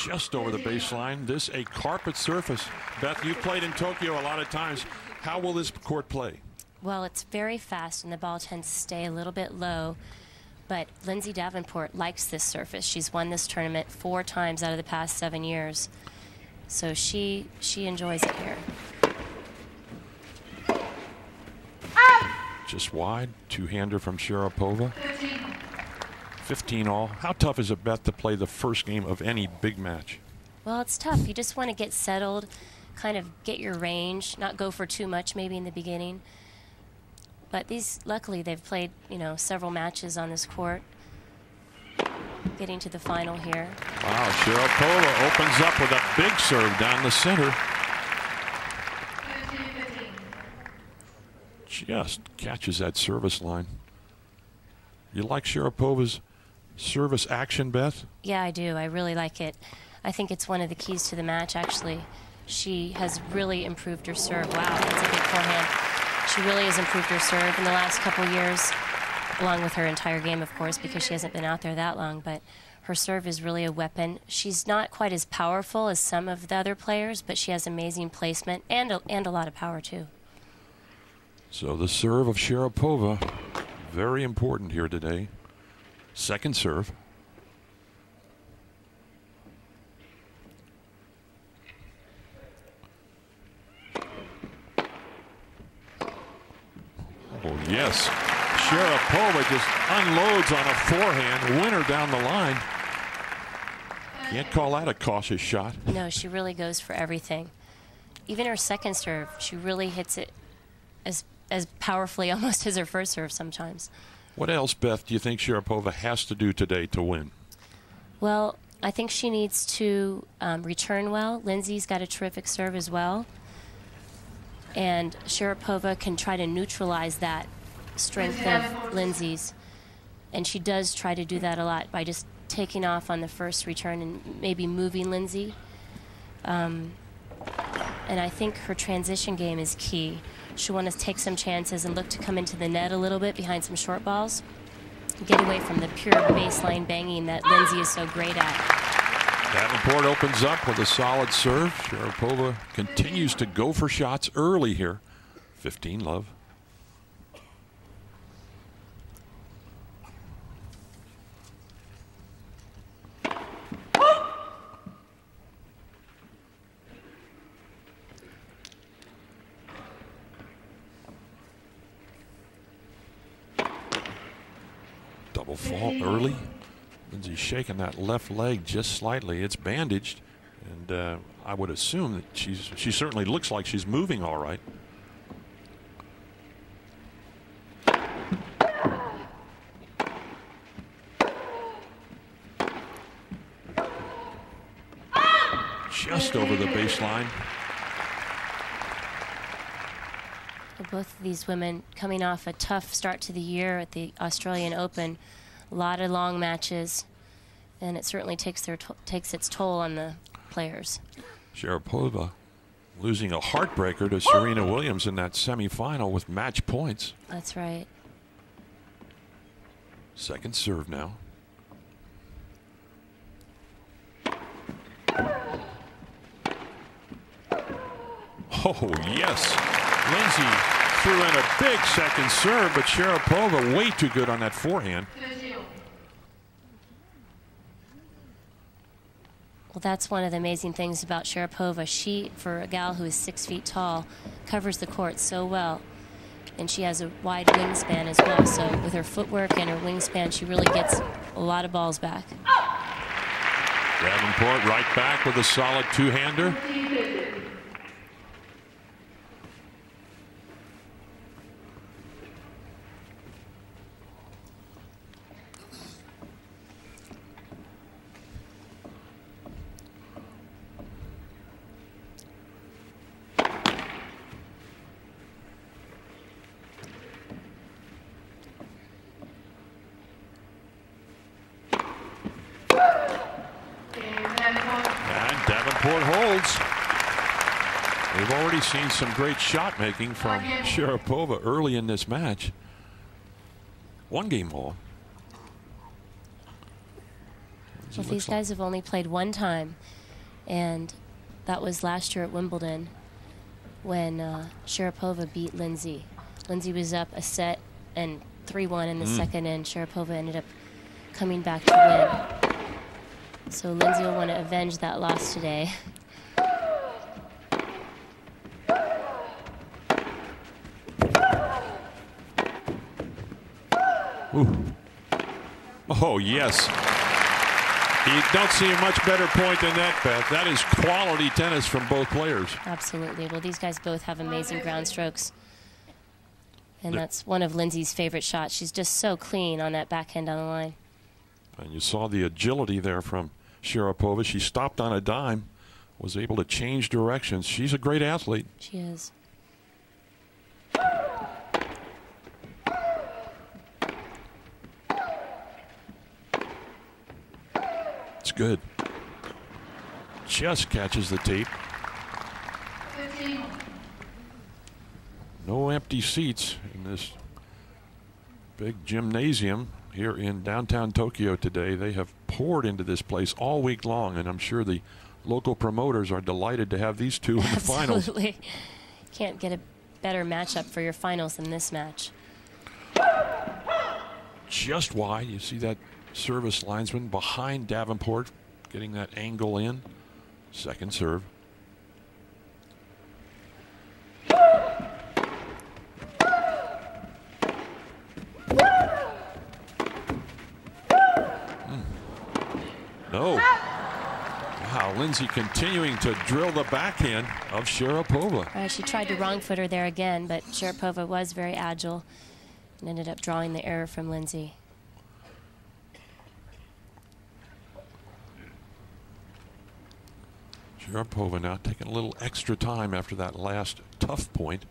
Just over the baseline. This a carpet surface. Beth, you've played in Tokyo a lot of times. How will this court play? Well, it's very fast and the ball tends to stay a little bit low. But L.Davenport likes this surface. She's won this tournament 4 times out of the past 7 years. So she enjoys it here. Just wide. Two-hander from Sharapova. 15 all. How tough is it, Beth, to play the first game of any big match? Well, it's tough. You just want to get settled, kind of get your range, not go for too much maybe in the beginning. But luckily, they've played, several matches on this court. Getting to the final here. Wow, Sharapova opens up with a big serve down the center. Just catches that service line. You like Sharapova's service action, Beth? Yeah, I do. I really like it. I think it's one of the keys to the match, actually. She has really improved her serve. Wow, that's a big forehand. She really has improved her serve in the last couple years, along with her entire game, of course, because she hasn't been out there that long. But her serve is really a weapon. She's not quite as powerful as some of the other players, but she has amazing placement and a lot of power, too. So the serve of Sharapova, very important here today. Second serve. Oh, yes. Sharapova just unloads on a forehand, winner down the line. Can't call that a cautious shot. No, she really goes for everything. Even her second serve, she really hits it as powerfully almost as her first serve sometimes. What else, Beth, do you think Sharapova has to do today to win? Well, I think she needs to return well. Lindsay's got a terrific serve as well. And Sharapova can try to neutralize that strength of Lindsay's. And she does try to do that a lot by just taking off on the first return and maybe moving Lindsay. And I think her transition game is key. She'll want to take some chances and look to come into the net a little bit behind some short balls. Get away from the pure baseline banging that Lindsay is so great at. Davenport opens up with a solid serve. Sharapova continues to go for shots early here. 15 love. Double fault early. Lindsay's shaking that left leg just slightly. It's bandaged, and I would assume that she certainly looks like she's moving all right. Just over the baseline. Both of these women coming off a tough start to the year at the Australian Open. A lot of long matches, and it certainly takes its toll on the players. Sharapova losing a heartbreaker to Serena Williams in that semifinal with match points. That's right. Second serve now. Oh, yes. Lindsay threw in a big second serve, but Sharapova way too good on that forehand. Well, that's one of the amazing things about Sharapova. She, for a gal who is 6 feet tall, covers the court so well. And she has a wide wingspan as well. So with her footwork and her wingspan, she really gets a lot of balls back. Davenport right back with a solid two-hander. And Davenport holds. We've already seen some great shot making from Sharapova early in this match. 1 game ball. Well, these guys have only played one time, and that was last year at Wimbledon when Sharapova beat Lindsay. Lindsay was up a set and 3-1 in the second, and Sharapova ended up coming back to win. So Lindsay will want to avenge that loss today. Ooh. Oh, yes. You don't see a much better point than that, Beth. That is quality tennis from both players. Absolutely. Well, these guys both have amazing ground strokes. And that's one of Lindsay's favorite shots. She's just so clean on that backhand down the line. And you saw the agility there from Sharapova. She stopped on a dime, was able to change directions. She's a great athlete. She is. It's good. Just catches the tape. No empty seats in this big gymnasium here in downtown Tokyo today. They have poured into this place all week long, and I'm sure the local promoters are delighted to have these two in the finals. Absolutely. Can't get a better matchup for your finals than this match. Just wide. You see that service linesman behind Davenport getting that angle in. Second serve. No. Wow, Lindsay continuing to drill the backhand of Sharapova. She tried to wrong foot her there again, but Sharapova was very agile and ended up drawing the error from Lindsay. Sharapova now taking a little extra time after that last tough point.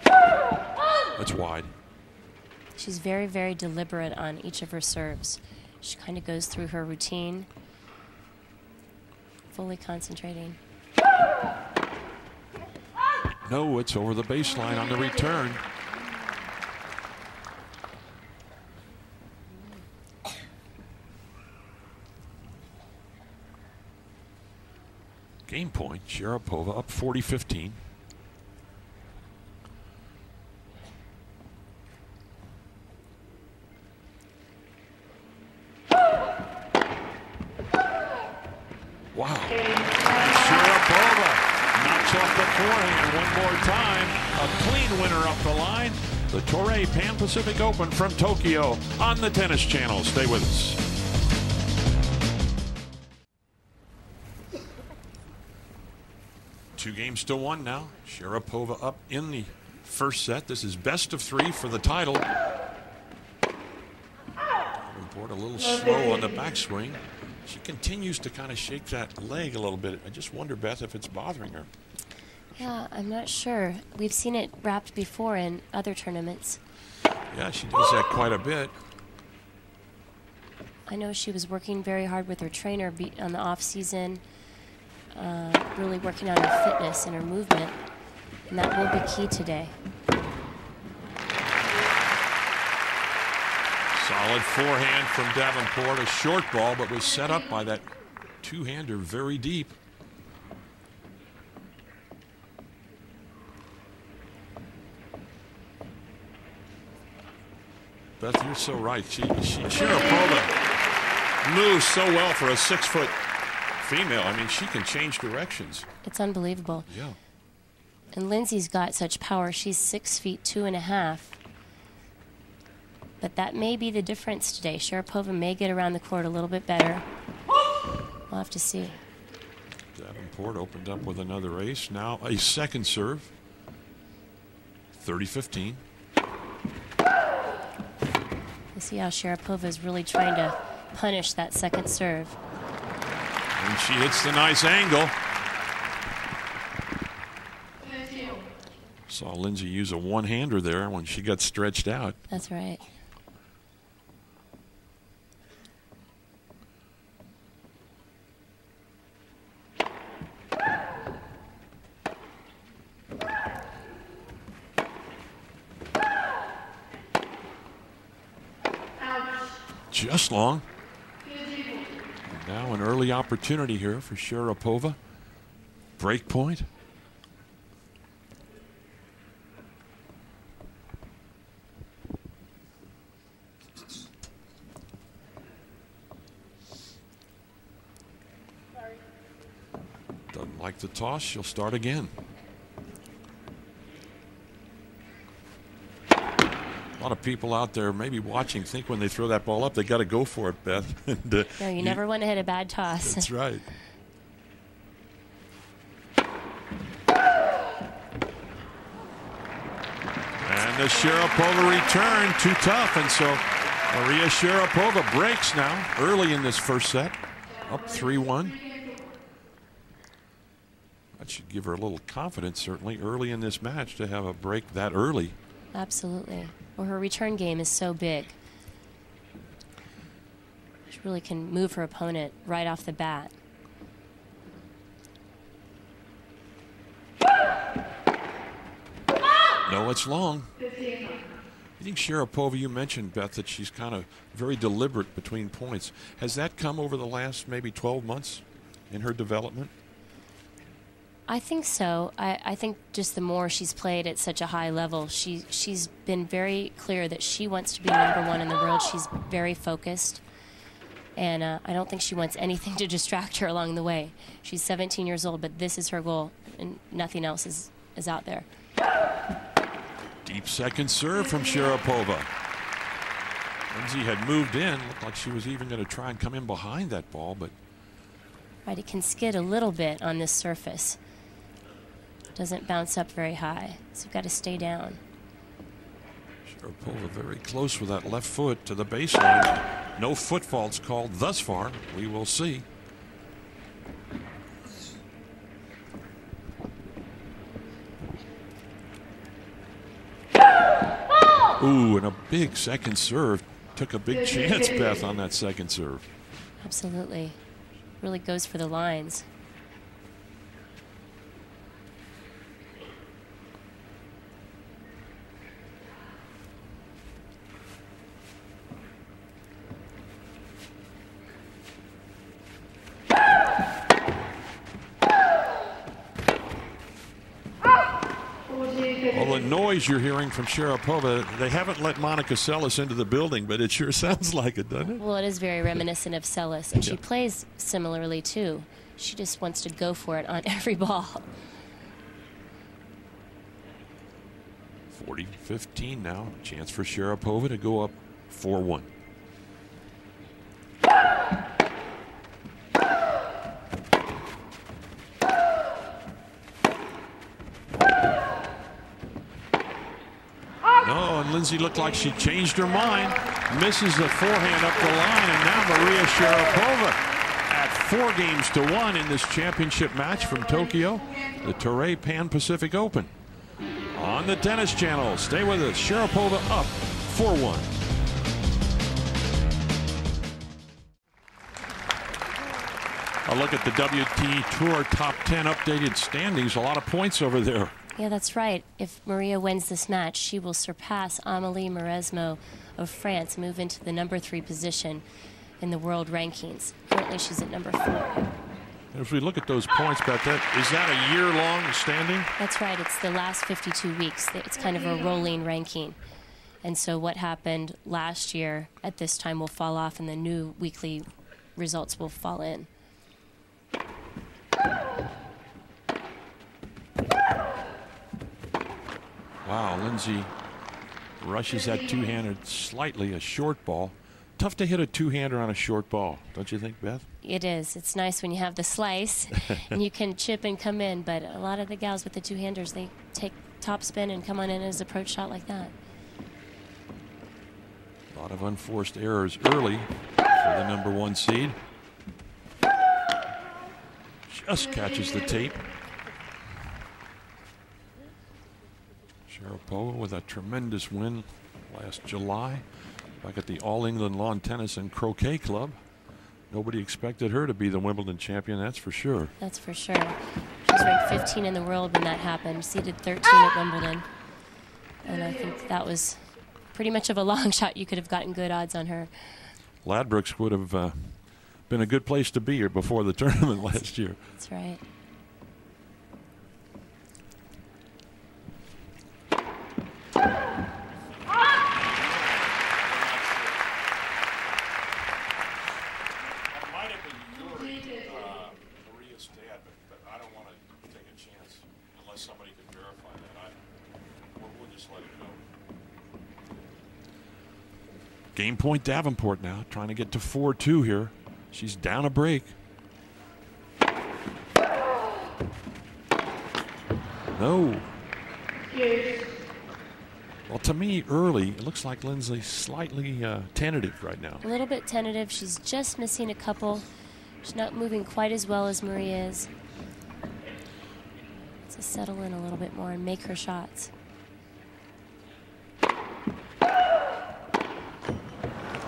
That's wide. She's very, very deliberate on each of her serves. She kind of goes through her routine, fully concentrating. No, it's over the baseline on the return. Game point, Sharapova up 40-15. Wow. Sharapova knocks off the forehand one more time. A clean winner up the line. The Toray Pan Pacific Open from Tokyo on the Tennis Channel. Stay with us. Two games to one now. Sharapova up in the first set. This is best of three for the title. Davenport a little slow on the backswing. She continues to kind of shake that leg a little bit. I just wonder, Beth, if it's bothering her. Yeah, I'm not sure. We've seen it wrapped before in other tournaments. Yeah, she does that quite a bit. I know she was working very hard with her trainer on the off season, really working on her fitness and her movement, and that will be key today. Solid forehand from Davenport, a short ball, but was set up by that two-hander very deep. Beth, you're so right. Sharapova moves so well for a 6-foot female. I mean, she can change directions. It's unbelievable. Yeah. And Lindsay's got such power. She's 6 feet 2.5. But that may be the difference today. Sharapova may get around the court a little bit better. We'll have to see. Davenport opened up with another ace. Now a second serve. 30-15. You see how Sharapova is really trying to punish that second serve. And she hits the nice angle. Saw Lindsay use a one-hander there when she got stretched out. That's right. Just long. Now an early opportunity here for Sharapova. Break point. Doesn't like the toss. She'll start again. A lot of people out there maybe watching think when they throw that ball up, they got to go for it, Beth. And, no, you never want to hit a bad toss. That's right. And the Sharapova return, too tough. And so Maria Sharapova breaks now early in this first set, up 3-1. That should give her a little confidence, certainly, early in this match to have a break that early. Absolutely. Well, her return game is so big. She really can move her opponent right off the bat. No, it's long. I think Sharapova, you mentioned, Beth, that she's kind of very deliberate between points. Has that come over the last maybe 12 months in her development? I think so. I think just the more she's played at such a high level, she's been very clear that she wants to be #1 in the world. She's very focused. And I don't think she wants anything to distract her along the way. She's 17 years old, but this is her goal, and nothing else is out there. Deep second serve from Sharapova. Lindsay had moved in. Looked like she was even going to try and come in behind that ball, but... Right, it can skid a little bit on this surface. Doesn't bounce up very high, so you've got to stay down. Sharapova very close with that left foot to the baseline. No foot faults called thus far. We will see. Ooh, and a big second serve. Took a big chance, Beth, on that second serve. Absolutely. Really goes for the lines. All the noise you're hearing from Sharapova, they haven't let Monica Seles into the building, but it sure sounds like it, doesn't it? Well, it is very reminiscent of Seles, and she plays similarly, too. She just wants to go for it on every ball. 40-15 now. Chance for Sharapova to go up 4-1. No, and Lindsay looked like she changed her mind. Misses the forehand up the line, and now Maria Sharapova at 4-1 in this championship match from Tokyo, the Toray Pan Pacific Open. On the Tennis Channel, stay with us. Sharapova up 4-1. A look at the WT Tour Top 10 updated standings. A lot of points over there. Yeah, that's right. If Maria wins this match, she will surpass Amélie Mauresmo of France, move into the #3 position in the world rankings. Currently, she's at #4. If we look at those points, Beth, is that a year-long standing? That's right. It's the last 52 weeks. It's kind of a rolling ranking. And so what happened last year at this time will fall off, and the new weekly results will fall in. Wow, Lindsay rushes that two-handed slightly, a short ball. Tough to hit a two-hander on a short ball, don't you think, Beth? It is. It's nice when you have the slice and you can chip and come in, but a lot of the gals with the two-handers, they take topspin and come on in as approach shot like that. A lot of unforced errors early for the #1 seed. Just catches the tape. Sharapova with a tremendous win last July back at the All England Lawn Tennis and Croquet Club. Nobody expected her to be the Wimbledon champion, that's for sure. That's for sure. She was ranked 15 in the world when that happened, seeded 13 at Wimbledon. And I think that was pretty much of a long shot. You could have gotten good odds on her. Ladbrokes would have been a good place to be here before the tournament last year. That's right. Maria's dad, but I don't want to take a chance unless somebody can verify that. We'll just let it go. Game point Davenport now, trying to get to 4-2 here. She's down a break. No. Well, to me, early, it looks like Lindsay's slightly tentative right now. A little bit tentative. She's just missing a couple. She's not moving quite as well as Maria is. To settle in a little bit more and make her shots.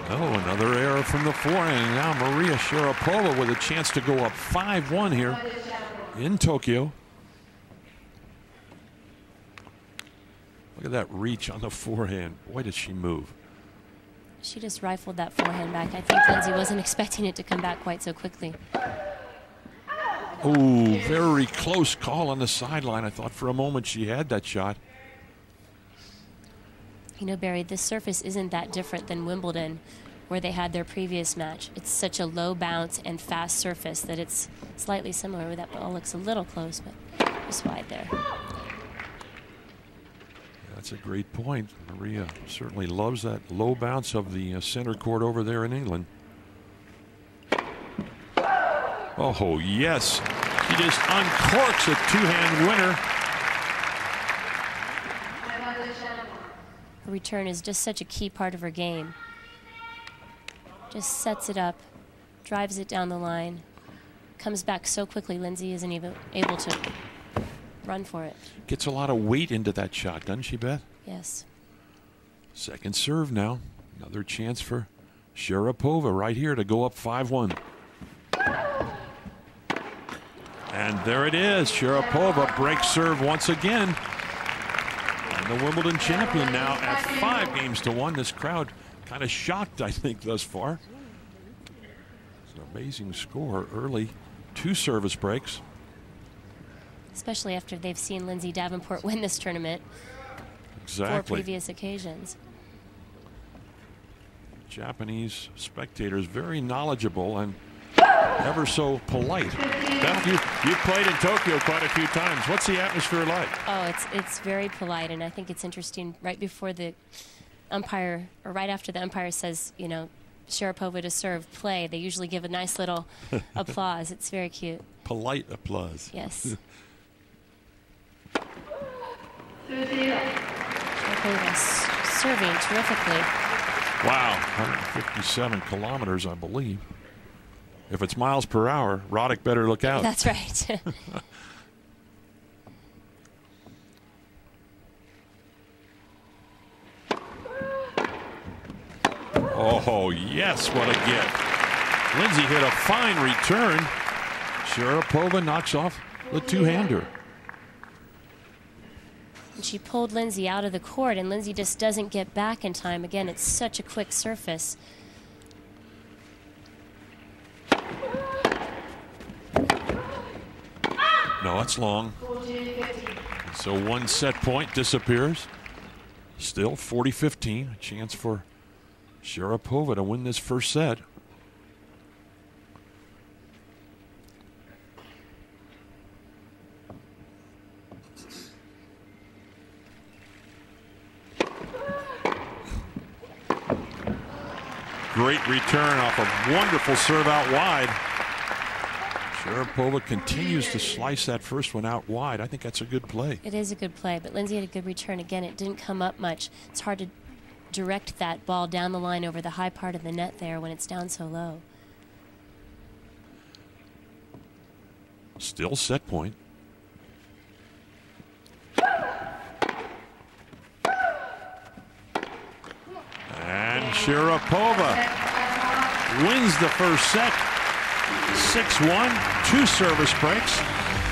Oh, another error from the forehand. And now Maria Sharapova with a chance to go up 5-1 here in Tokyo. Look at that reach on the forehand. Boy, did she move. She just rifled that forehand back. I think Lindsay wasn't expecting it to come back quite so quickly. Oh, very close call on the sideline. I thought for a moment she had that shot. You know, Barry, this surface isn't that different than Wimbledon, where they had their previous match. It's such a low bounce and fast surface that it's slightly similar. That ball looks a little close, but just wide there. That's a great point. Maria certainly loves that low bounce of the center court over there in England. Oh, yes. She just uncorks a two-hand winner. Her return is just such a key part of her game. Just sets it up, drives it down the line, comes back so quickly Lindsay isn't even able to run for it. Gets a lot of weight into that shot, doesn't she, Beth? Yes. Second serve now. Another chance for Sharapova right here to go up 5-1. And there it is. Sharapova breaks serve once again. And the Wimbledon champion now at 5-1. This crowd kind of shocked, I think, thus far. It's an amazing score early. 2 service breaks. Especially after they've seen Lindsay Davenport win this tournament. Exactly. 4 previous occasions. Japanese spectators very knowledgeable and ever so polite. Beth, you've played in Tokyo quite a few times. What's the atmosphere like? Oh, it's very polite, and I think it's interesting. Right before the umpire, or right after the umpire says, you know, Sharapova to serve, play, they usually give a nice little applause. It's very cute. Polite applause. Yes. Sharapova serving terrifically. Wow, 157 kilometers, I believe. If it's miles per hour, Roddick better look out. That's right. Oh, yes, what a gift. Lindsay hit a fine return. Sharapova knocks off the two-hander. And she pulled Lindsay out of the court, and Lindsay just doesn't get back in time. Again, it's such a quick surface. No, that's long. So one set point disappears. Still 40-15. A chance for Sharapova to win this first set. Great return off a wonderful serve out wide. Sharapova continues to slice that first one out wide. I think that's a good play. It is a good play, but Lindsay had a good return. Again, it didn't come up much. It's hard to direct that ball down the line over the high part of the net there when it's down so low. Still set point. And Sharapova wins the first set. 6-1, 2 service breaks.